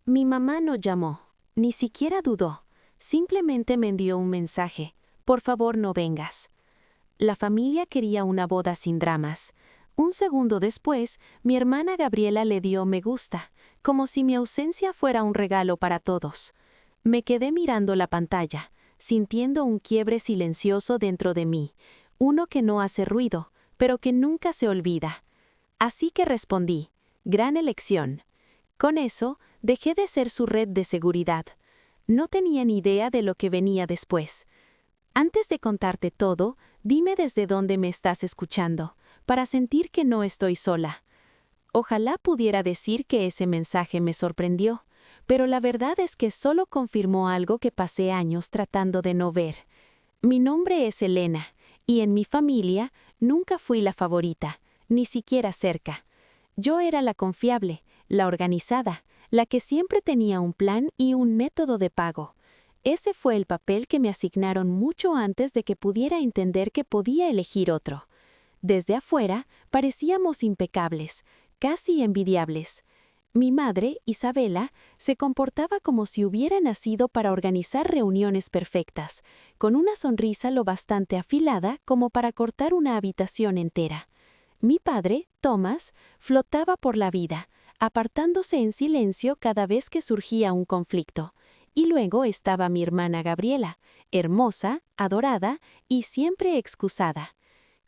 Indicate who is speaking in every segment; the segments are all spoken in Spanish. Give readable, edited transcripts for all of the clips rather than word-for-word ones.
Speaker 1: Mi mamá no llamó, ni siquiera dudó, simplemente me envió un mensaje: por favor no vengas. La familia quería una boda sin dramas. Un segundo después, mi hermana Gabriela le dio me gusta, como si mi ausencia fuera un regalo para todos. Me quedé mirando la pantalla, sintiendo un quiebre silencioso dentro de mí, uno que no hace ruido, pero que nunca se olvida. Así que respondí: gran elección. Con eso, dejé de ser su red de seguridad. No tenía ni idea de lo que venía después. Antes de contarte todo, dime desde dónde me estás escuchando, para sentir que no estoy sola. Ojalá pudiera decir que ese mensaje me sorprendió, pero la verdad es que solo confirmó algo que pasé años tratando de no ver. Mi nombre es Elena, y en mi familia nunca fui la favorita, ni siquiera cerca. Yo era la confiable, la organizada, la que siempre tenía un plan y un método de pago. Ese fue el papel que me asignaron mucho antes de que pudiera entender que podía elegir otro. Desde afuera, parecíamos impecables, casi envidiables. Mi madre, Isabela, se comportaba como si hubiera nacido para organizar reuniones perfectas, con una sonrisa lo bastante afilada como para cortar una habitación entera. Mi padre, Thomas, flotaba por la vida, apartándose en silencio cada vez que surgía un conflicto. Y luego estaba mi hermana Gabriela, hermosa, adorada y siempre excusada.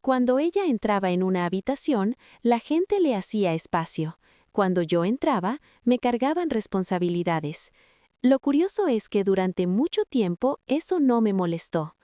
Speaker 1: Cuando ella entraba en una habitación, la gente le hacía espacio. Cuando yo entraba, me cargaban responsabilidades. Lo curioso es que durante mucho tiempo eso no me molestó.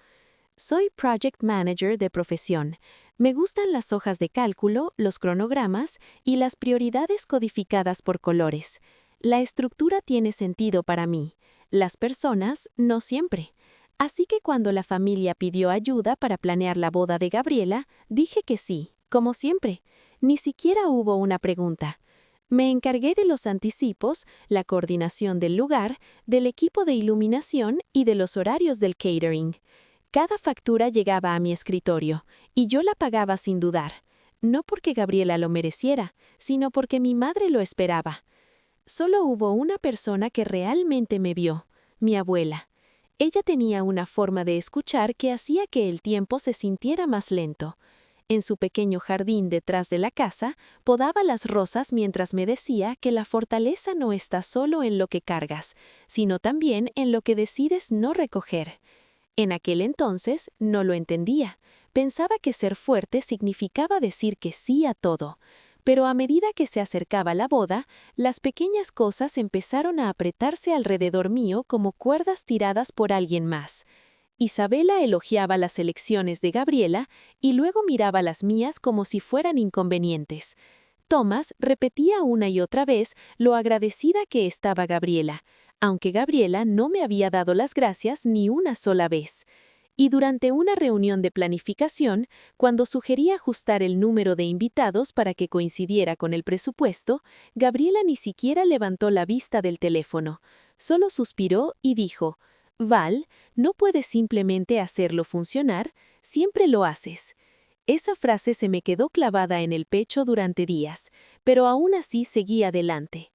Speaker 1: Soy Project Manager de profesión. Me gustan las hojas de cálculo, los cronogramas y las prioridades codificadas por colores. La estructura tiene sentido para mí. Las personas, no siempre. Así que cuando la familia pidió ayuda para planear la boda de Gabriela, dije que sí, como siempre. Ni siquiera hubo una pregunta. Me encargué de los anticipos, la coordinación del lugar, del equipo de iluminación y de los horarios del catering. Cada factura llegaba a mi escritorio, y yo la pagaba sin dudar. No porque Gabriela lo mereciera, sino porque mi madre lo esperaba. Solo hubo una persona que realmente me vio: mi abuela. Ella tenía una forma de escuchar que hacía que el tiempo se sintiera más lento. En su pequeño jardín detrás de la casa, podaba las rosas mientras me decía que la fortaleza no está solo en lo que cargas, sino también en lo que decides no recoger. En aquel entonces no lo entendía. Pensaba que ser fuerte significaba decir que sí a todo. Pero a medida que se acercaba la boda, las pequeñas cosas empezaron a apretarse alrededor mío como cuerdas tiradas por alguien más. Isabela elogiaba las elecciones de Gabriela y luego miraba las mías como si fueran inconvenientes. Thomas repetía una y otra vez lo agradecida que estaba Gabriela, aunque Gabriela no me había dado las gracias ni una sola vez. Y durante una reunión de planificación, cuando sugerí ajustar el número de invitados para que coincidiera con el presupuesto, Gabriela ni siquiera levantó la vista del teléfono. Solo suspiró y dijo: «Val, no puedes simplemente hacerlo funcionar, siempre lo haces». Esa frase se me quedó clavada en el pecho durante días, pero aún así seguí adelante.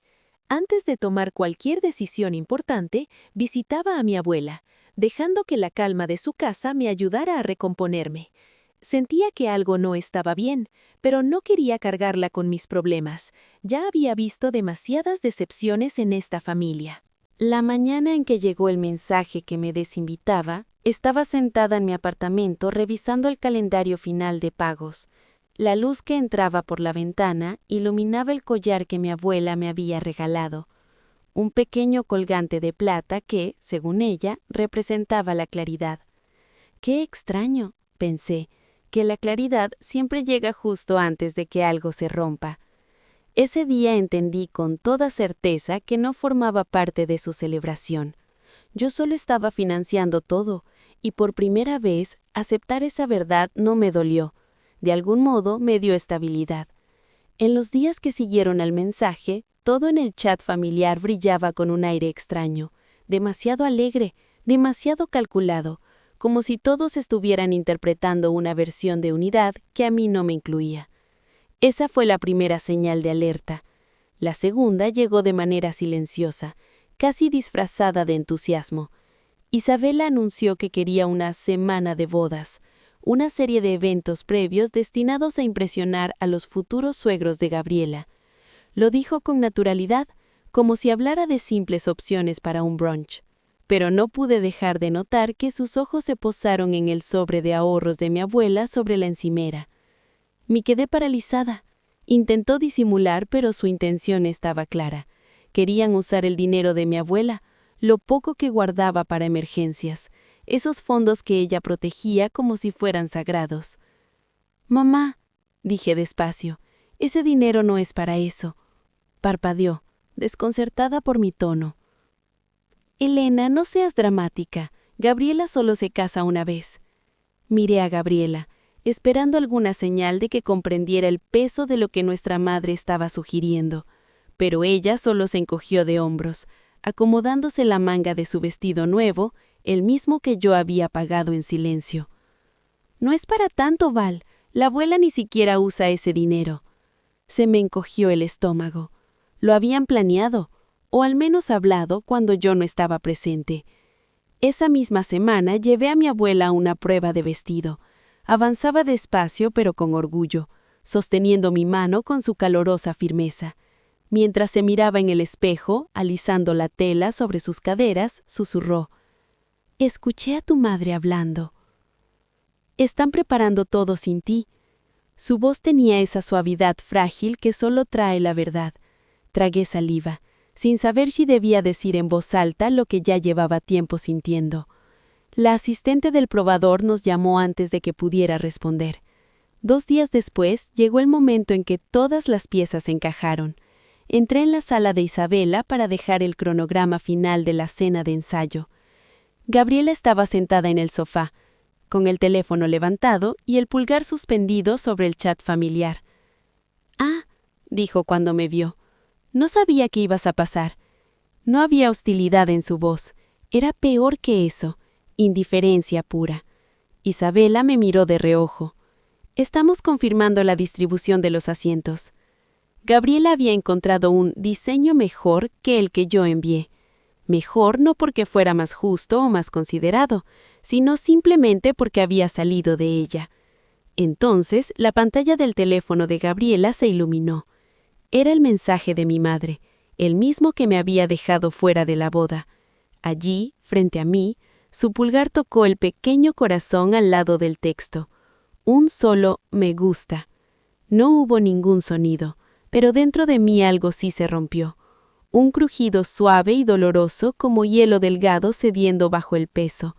Speaker 1: Antes de tomar cualquier decisión importante, visitaba a mi abuela, dejando que la calma de su casa me ayudara a recomponerme. Sentía que algo no estaba bien, pero no quería cargarla con mis problemas. Ya había visto demasiadas decepciones en esta familia. La mañana en que llegó el mensaje que me desinvitaba, estaba sentada en mi apartamento revisando el calendario final de pagos. La luz que entraba por la ventana iluminaba el collar que mi abuela me había regalado. Un pequeño colgante de plata que, según ella, representaba la claridad. «Qué extraño», pensé, «que la claridad siempre llega justo antes de que algo se rompa». Ese día entendí con toda certeza que no formaba parte de su celebración. Yo solo estaba financiando todo, y por primera vez aceptar esa verdad no me dolió. De algún modo me dio estabilidad. En los días que siguieron al mensaje, todo en el chat familiar brillaba con un aire extraño, demasiado alegre, demasiado calculado, como si todos estuvieran interpretando una versión de unidad que a mí no me incluía. Esa fue la primera señal de alerta. La segunda llegó de manera silenciosa. casi disfrazada de entusiasmo. Isabela anunció que quería una semana de bodas, una serie de eventos previos destinados a impresionar a los futuros suegros de Gabriela. Lo dijo con naturalidad, como si hablara de simples opciones para un brunch. Pero no pude dejar de notar que sus ojos se posaron en el sobre de ahorros de mi abuela sobre la encimera. Me quedé paralizada. Intentó disimular, pero su intención estaba clara. Querían usar el dinero de mi abuela, lo poco que guardaba para emergencias, esos fondos que ella protegía como si fueran sagrados. «Mamá», dije despacio, «ese dinero no es para eso». Parpadeó, desconcertada por mi tono. «Elena, no seas dramática. Gabriela solo se casa una vez». Miré a Gabriela, esperando alguna señal de que comprendiera el peso de lo que nuestra madre estaba sugiriendo, pero ella solo se encogió de hombros, acomodándose la manga de su vestido nuevo, el mismo que yo había pagado en silencio. «No es para tanto, Val. La abuela ni siquiera usa ese dinero». Se me encogió el estómago. Lo habían planeado, o al menos hablado cuando yo no estaba presente. Esa misma semana llevé a mi abuela a una prueba de vestido. Avanzaba despacio pero con orgullo, sosteniendo mi mano con su calorosa firmeza. Mientras se miraba en el espejo, alisando la tela sobre sus caderas, susurró: «Escuché a tu madre hablando. Están preparando todo sin ti». Su voz tenía esa suavidad frágil que solo trae la verdad. Tragué saliva, sin saber si debía decir en voz alta lo que ya llevaba tiempo sintiendo. La asistente del probador nos llamó antes de que pudiera responder. 2 días después llegó el momento en que todas las piezas encajaron. Entré en la sala de Isabela para dejar el cronograma final de la cena de ensayo. Gabriela estaba sentada en el sofá, con el teléfono levantado y el pulgar suspendido sobre el chat familiar. «Ah», dijo cuando me vio. «No sabía que ibas a pasar». No había hostilidad en su voz. Era peor que eso, indiferencia pura. Isabela me miró de reojo. «Estamos confirmando la distribución de los asientos». Gabriela había encontrado un diseño mejor que el que yo envié. Mejor no porque fuera más justo o más considerado, sino simplemente porque había salido de ella. Entonces, la pantalla del teléfono de Gabriela se iluminó. Era el mensaje de mi madre, el mismo que me había dejado fuera de la boda. Allí, frente a mí, su pulgar tocó el pequeño corazón al lado del texto. Un solo «me gusta». No hubo ningún sonido, pero dentro de mí algo sí se rompió. Un crujido suave y doloroso como hielo delgado cediendo bajo el peso.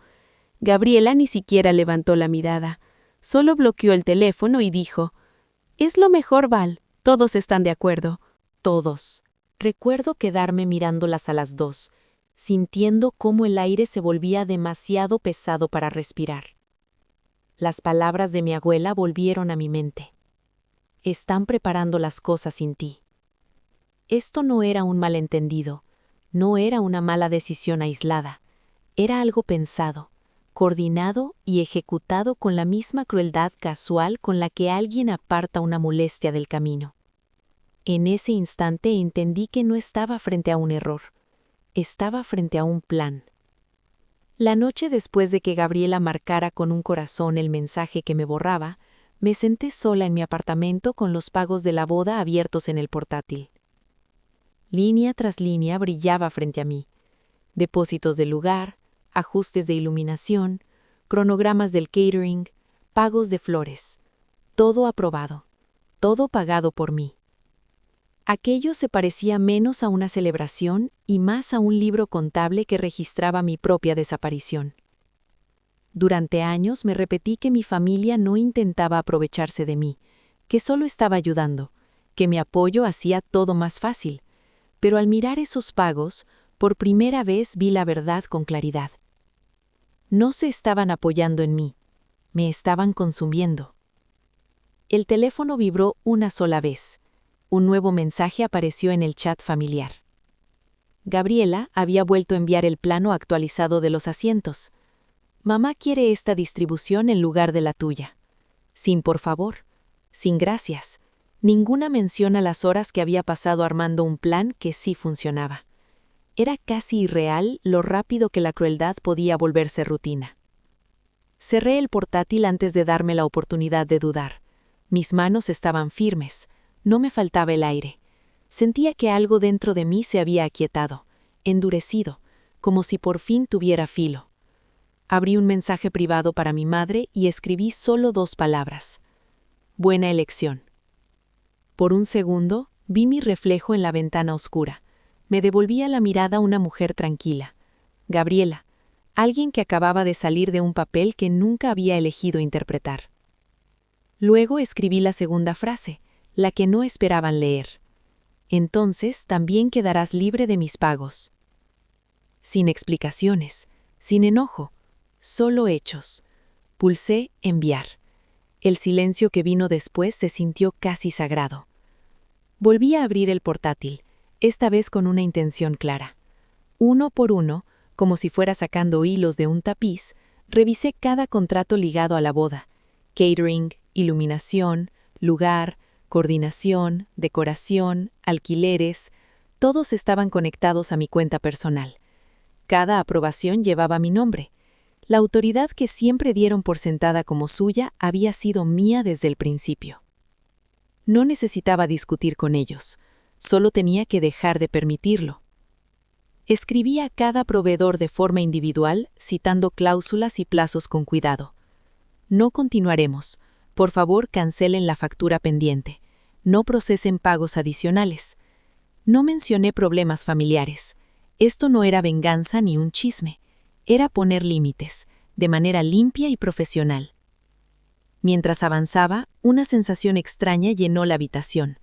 Speaker 1: Gabriela ni siquiera levantó la mirada. Solo bloqueó el teléfono y dijo: «Es lo mejor, Val. Todos están de acuerdo». Todos. Recuerdo quedarme mirándolas a las dos, sintiendo cómo el aire se volvía demasiado pesado para respirar. Las palabras de mi abuela volvieron a mi mente. «Están preparando las cosas sin ti». Esto no era un malentendido, no era una mala decisión aislada, era algo pensado, coordinado y ejecutado con la misma crueldad casual con la que alguien aparta una molestia del camino. En ese instante entendí que no estaba frente a un error, estaba frente a un plan. La noche después de que Gabriela marcara con un corazón el mensaje que me borraba, me senté sola en mi apartamento con los pagos de la boda abiertos en el portátil. Línea tras línea brillaba frente a mí. Depósitos del lugar, ajustes de iluminación, cronogramas del catering, pagos de flores. Todo aprobado, todo pagado por mí. Aquello se parecía menos a una celebración y más a un libro contable que registraba mi propia desaparición. Durante años me repetí que mi familia no intentaba aprovecharse de mí, que solo estaba ayudando, que mi apoyo hacía todo más fácil. Pero al mirar esos pagos, por primera vez vi la verdad con claridad. No se estaban apoyando en mí, me estaban consumiendo. El teléfono vibró una sola vez. Un nuevo mensaje apareció en el chat familiar. Gabriela había vuelto a enviar el plano actualizado de los asientos. «Mamá quiere esta distribución en lugar de la tuya. Sin por favor, sin gracias». Ninguna mención a las horas que había pasado armando un plan que sí funcionaba. Era casi irreal lo rápido que la crueldad podía volverse rutina. Cerré el portátil antes de darme la oportunidad de dudar. Mis manos estaban firmes, no me faltaba el aire. Sentía que algo dentro de mí se había aquietado, endurecido, como si por fin tuviera filo. Abrí un mensaje privado para mi madre y escribí solo 2 palabras. Buena elección. Por un segundo, vi mi reflejo en la ventana oscura. Me devolvía la mirada una mujer tranquila. Gabriela, alguien que acababa de salir de un papel que nunca había elegido interpretar. Luego escribí la segunda frase, la que no esperaban leer. Entonces también quedarás libre de mis pagos. Sin explicaciones, sin enojo, solo hechos. Pulsé enviar. El silencio que vino después se sintió casi sagrado. Volví a abrir el portátil, esta vez con una intención clara. Uno por uno, como si fuera sacando hilos de un tapiz, revisé cada contrato ligado a la boda. Catering, iluminación, lugar, coordinación, decoración, alquileres, todos estaban conectados a mi cuenta personal. Cada aprobación llevaba mi nombre. La autoridad que siempre dieron por sentada como suya había sido mía desde el principio. No necesitaba discutir con ellos, solo tenía que dejar de permitirlo. Escribí a cada proveedor de forma individual, citando cláusulas y plazos con cuidado. No continuaremos. Por favor, cancelen la factura pendiente. No procesen pagos adicionales. No mencioné problemas familiares. Esto no era venganza ni un chisme. Era poner límites, de manera limpia y profesional. Mientras avanzaba, una sensación extraña llenó la habitación.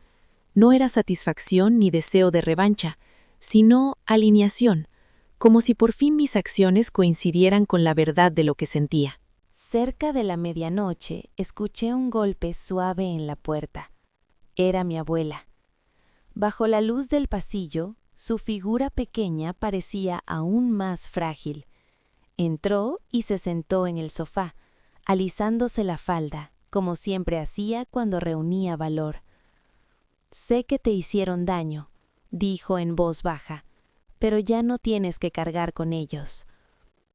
Speaker 1: No era satisfacción ni deseo de revancha, sino alineación, como si por fin mis acciones coincidieran con la verdad de lo que sentía. Cerca de la medianoche, escuché un golpe suave en la puerta. Era mi abuela. Bajo la luz del pasillo, su figura pequeña parecía aún más frágil. Entró y se sentó en el sofá, alisándose la falda, como siempre hacía cuando reunía valor. «Sé que te hicieron daño», dijo en voz baja, «pero ya no tienes que cargar con ellos».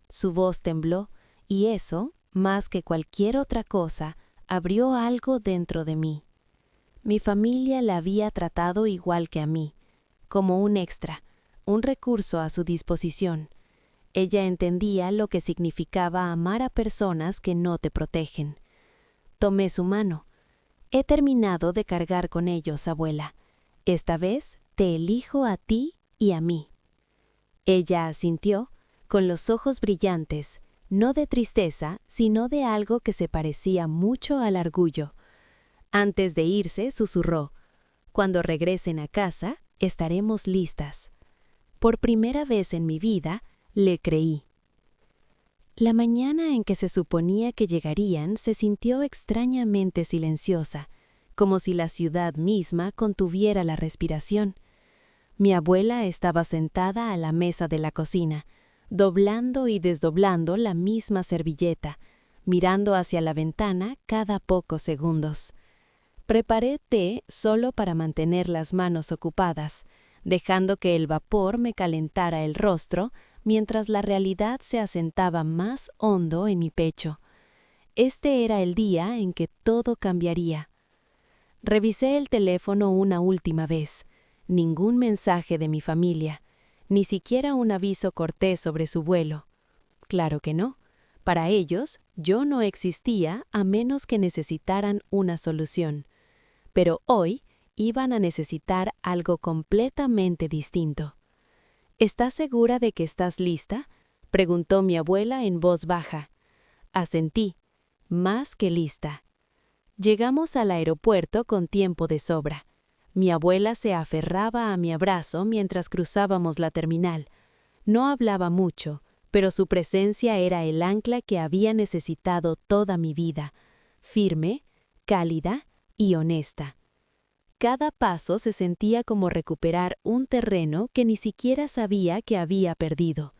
Speaker 1: Su voz tembló, y eso, más que cualquier otra cosa, abrió algo dentro de mí. Mi familia la había tratado igual que a mí, como un extra, un recurso a su disposición. Ella entendía lo que significaba amar a personas que no te protegen. Tomé su mano. «He terminado de cargar con ellos, abuela. Esta vez te elijo a ti y a mí». Ella asintió, con los ojos brillantes, no de tristeza, sino de algo que se parecía mucho al orgullo. Antes de irse, susurró: «Cuando regresen a casa, estaremos listas». Por primera vez en mi vida, le creí. La mañana en que se suponía que llegarían se sintió extrañamente silenciosa, como si la ciudad misma contuviera la respiración. Mi abuela estaba sentada a la mesa de la cocina, doblando y desdoblando la misma servilleta, mirando hacia la ventana cada pocos segundos. Preparé té solo para mantener las manos ocupadas, dejando que el vapor me calentara el rostro mientras la realidad se asentaba más hondo en mi pecho. Este era el día en que todo cambiaría. Revisé el teléfono una última vez. Ningún mensaje de mi familia, ni siquiera un aviso cortés sobre su vuelo. Claro que no. Para ellos, yo no existía a menos que necesitaran una solución. Pero hoy iban a necesitar algo completamente distinto. «¿Estás segura de que estás lista?», preguntó mi abuela en voz baja. Asentí, más que lista. Llegamos al aeropuerto con tiempo de sobra. Mi abuela se aferraba a mi abrazo mientras cruzábamos la terminal. No hablaba mucho, pero su presencia era el ancla que había necesitado toda mi vida, firme, cálida y honesta. Cada paso se sentía como recuperar un terreno que ni siquiera sabía que había perdido.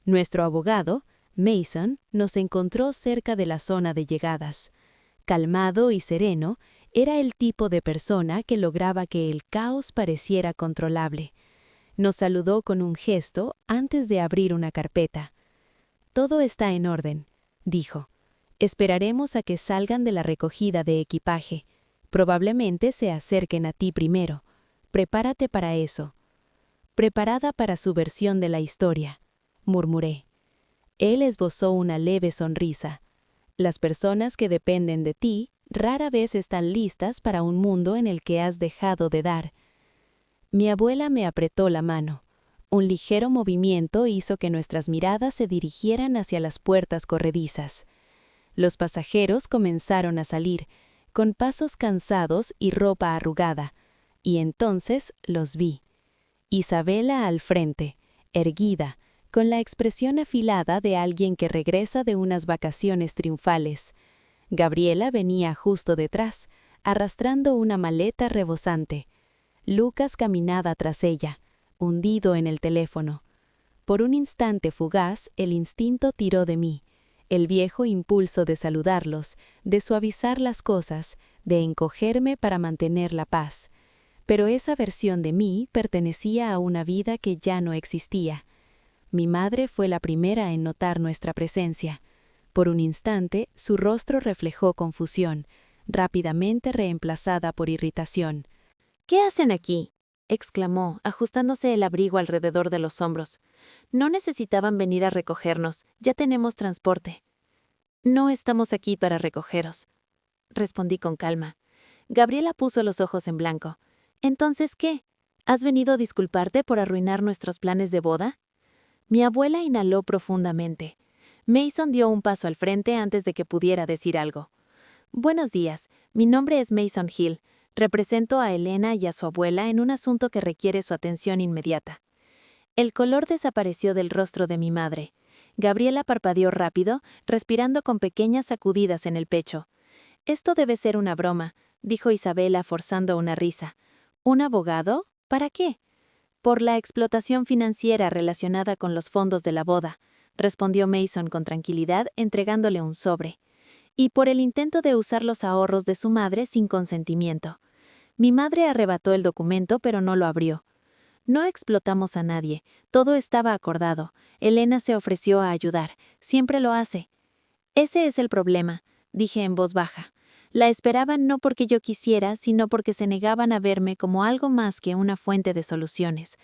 Speaker 1: Nuestro abogado, Mason, nos encontró cerca de la zona de llegadas. Calmado y sereno, era el tipo de persona que lograba que el caos pareciera controlable. Nos saludó con un gesto antes de abrir una carpeta. «Todo está en orden», dijo. «Esperaremos a que salgan de la recogida de equipaje. Probablemente se acerquen a ti primero. Prepárate para eso». «Preparada para su versión de la historia», murmuré. Él esbozó una leve sonrisa. «Las personas que dependen de ti rara vez están listas para un mundo en el que has dejado de dar». Mi abuela me apretó la mano. Un ligero movimiento hizo que nuestras miradas se dirigieran hacia las puertas corredizas. Los pasajeros comenzaron a salir, con pasos cansados y ropa arrugada, y entonces los vi. Isabela al frente, erguida, con la expresión afilada de alguien que regresa de unas vacaciones triunfales. Gabriela venía justo detrás, arrastrando una maleta rebosante. Lucas caminaba tras ella, hundido en el teléfono. Por un instante fugaz, el instinto tiró de mí, el viejo impulso de saludarlos, de suavizar las cosas, de encogerme para mantener la paz. Pero esa versión de mí pertenecía a una vida que ya no existía. Mi madre fue la primera en notar nuestra presencia. Por un instante, su rostro reflejó confusión, rápidamente reemplazada por irritación. «¿Qué hacen aquí?», exclamó, ajustándose el abrigo alrededor de los hombros. «No necesitaban venir a recogernos, ya tenemos transporte». «No estamos aquí para recogeros», respondí con calma. Gabriela puso los ojos en blanco. «¿Entonces qué? ¿Has venido a disculparte por arruinar nuestros planes de boda?». Mi abuela inhaló profundamente. Mason dio un paso al frente antes de que pudiera decir algo. «Buenos días, mi nombre es Mason Hill. Represento a Elena y a su abuela en un asunto que requiere su atención inmediata». El color desapareció del rostro de mi madre. Gabriela parpadeó rápido, respirando con pequeñas sacudidas en el pecho. «Esto debe ser una broma», dijo Isabela forzando una risa. «¿Un abogado? ¿Para qué?». «Por la explotación financiera relacionada con los fondos de la boda», respondió Mason con tranquilidad, entregándole un sobre. «Y por el intento de usar los ahorros de su madre sin consentimiento». Mi madre arrebató el documento, pero no lo abrió. «No explotamos a nadie, todo estaba acordado. Elena se ofreció a ayudar, siempre lo hace». «Ese es el problema», dije en voz baja. «La esperaban no porque yo quisiera, sino porque se negaban a verme como algo más que una fuente de soluciones».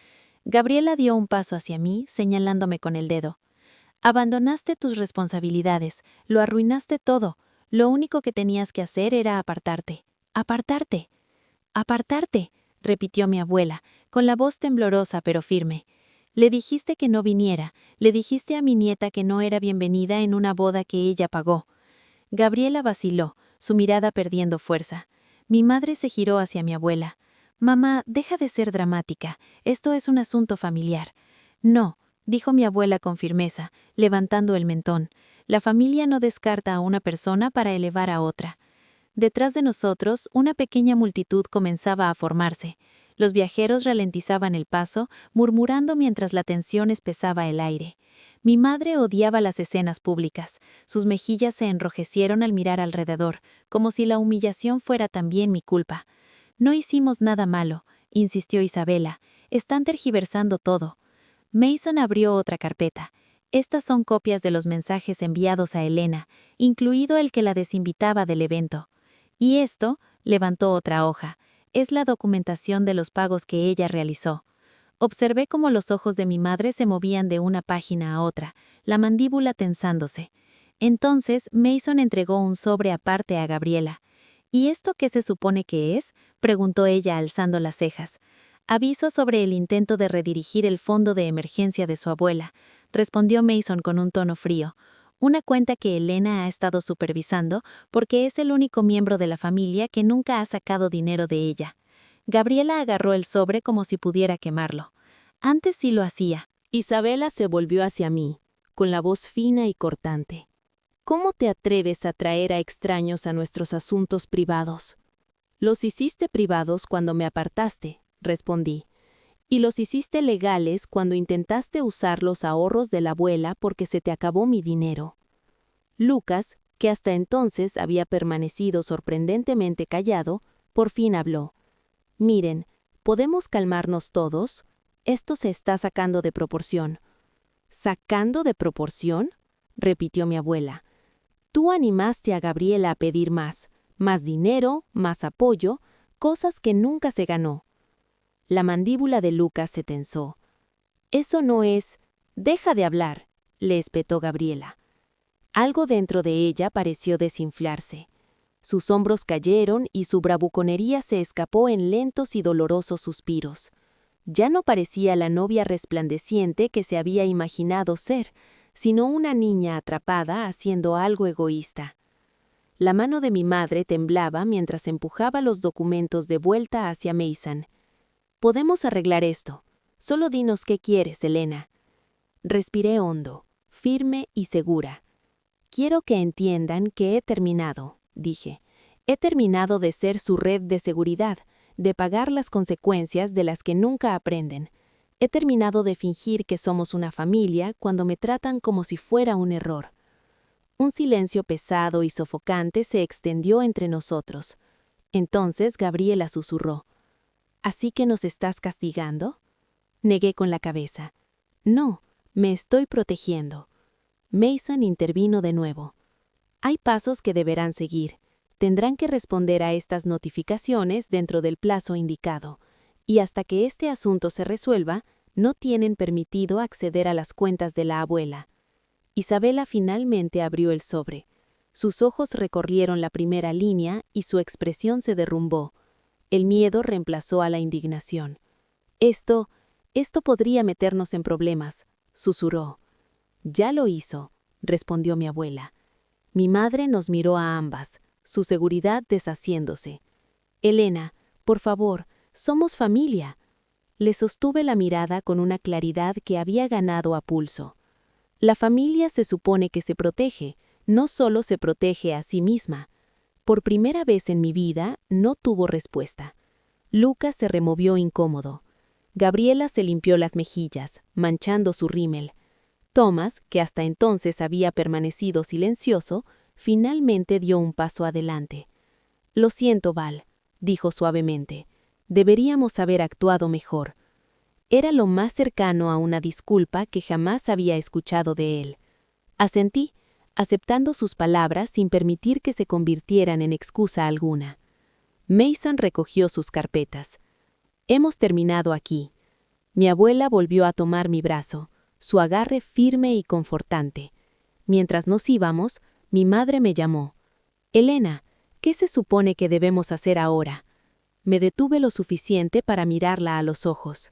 Speaker 1: Gabriela dio un paso hacia mí, señalándome con el dedo. «Abandonaste tus responsabilidades, lo arruinaste todo. Lo único que tenías que hacer era apartarte. ¡Apartarte! ¡Apartarte!», repitió mi abuela, con la voz temblorosa pero firme. «Le dijiste que no viniera, le dijiste a mi nieta que no era bienvenida en una boda que ella pagó». Gabriela vaciló, su mirada perdiendo fuerza. Mi madre se giró hacia mi abuela. «Mamá, deja de ser dramática, esto es un asunto familiar». «No», dijo mi abuela con firmeza, levantando el mentón. «La familia no descarta a una persona para elevar a otra». Detrás de nosotros, una pequeña multitud comenzaba a formarse. Los viajeros ralentizaban el paso, murmurando mientras la tensión espesaba el aire. Mi madre odiaba las escenas públicas. Sus mejillas se enrojecieron al mirar alrededor, como si la humillación fuera también mi culpa. «No hicimos nada malo», insistió Isabela. «Están tergiversando todo». Mason abrió otra carpeta. «Estas son copias de los mensajes enviados a Elena, incluido el que la desinvitaba del evento. Y esto», levantó otra hoja, «es la documentación de los pagos que ella realizó». Observé cómo los ojos de mi madre se movían de una página a otra, la mandíbula tensándose. Entonces Mason entregó un sobre aparte a Gabriela. «¿Y esto qué se supone que es?», preguntó ella alzando las cejas. «Aviso sobre el intento de redirigir el fondo de emergencia de su abuela», respondió Mason con un tono frío. «Una cuenta que Elena ha estado supervisando porque es el único miembro de la familia que nunca ha sacado dinero de ella». Gabriela agarró el sobre como si pudiera quemarlo. «Antes sí lo hacía». Isabela se volvió hacia mí, con la voz fina y cortante. «¿Cómo te atreves a traer a extraños a nuestros asuntos privados?». «Los hiciste privados cuando me apartaste», respondí. «Y los hiciste legales cuando intentaste usar los ahorros de la abuela porque se te acabó mi dinero». Lucas, que hasta entonces había permanecido sorprendentemente callado, por fin habló. «Miren, ¿podemos calmarnos todos?». esto se está sacando de proporción. ¿Sacando de proporción?, repitió mi abuela. Tú animaste a Gabriela a pedir más dinero, más apoyo, cosas que nunca se ganó. La mandíbula de Lucas se tensó. Eso no es... Deja de hablar, le espetó Gabriela. Algo dentro de ella pareció desinflarse. Sus hombros cayeron y su bravuconería se escapó en lentos y dolorosos suspiros. Ya no parecía la novia resplandeciente que se había imaginado ser, sino una niña atrapada haciendo algo egoísta. La mano de mi madre temblaba mientras empujaba los documentos de vuelta hacia Mason. «Podemos arreglar esto. Solo dinos qué quieres, Elena». Respiré hondo, firme y segura. «Quiero que entiendan que he terminado», dije. «He terminado de ser su red de seguridad, de pagar las consecuencias de las que nunca aprenden. He terminado de fingir que somos una familia cuando me tratan como si fuera un error». Un silencio pesado y sofocante se extendió entre nosotros. Entonces Gabriela susurró. «¿Así que nos estás castigando?». Negué con la cabeza. «No, me estoy protegiendo». Mason intervino de nuevo. «Hay pasos que deberán seguir. Tendrán que responder a estas notificaciones dentro del plazo indicado, y hasta que este asunto se resuelva, no tienen permitido acceder a las cuentas de la abuela». Isabela finalmente abrió el sobre. Sus ojos recorrieron la primera línea y su expresión se derrumbó. El miedo reemplazó a la indignación. Esto podría meternos en problemas», susurró. «Ya lo hizo», respondió mi abuela. Mi madre nos miró a ambas, su seguridad deshaciéndose. «Elena, por favor, somos familia». Le sostuve la mirada con una claridad que había ganado a pulso. La familia se supone que se protege, no solo se protege a sí misma. Por primera vez en mi vida, no tuvo respuesta. Lucas se removió incómodo. Gabriela se limpió las mejillas, manchando su rímel. Thomas, que hasta entonces había permanecido silencioso, finalmente dio un paso adelante. «Lo siento, Val», dijo suavemente. «Deberíamos haber actuado mejor». Era lo más cercano a una disculpa que jamás había escuchado de él. Asentí, aceptando sus palabras sin permitir que se convirtieran en excusa alguna. Mason recogió sus carpetas. «Hemos terminado aquí». Mi abuela volvió a tomar mi brazo, su agarre firme y confortante. Mientras nos íbamos, mi madre me llamó. «Elena, ¿qué se supone que debemos hacer ahora?». Me detuve lo suficiente para mirarla a los ojos.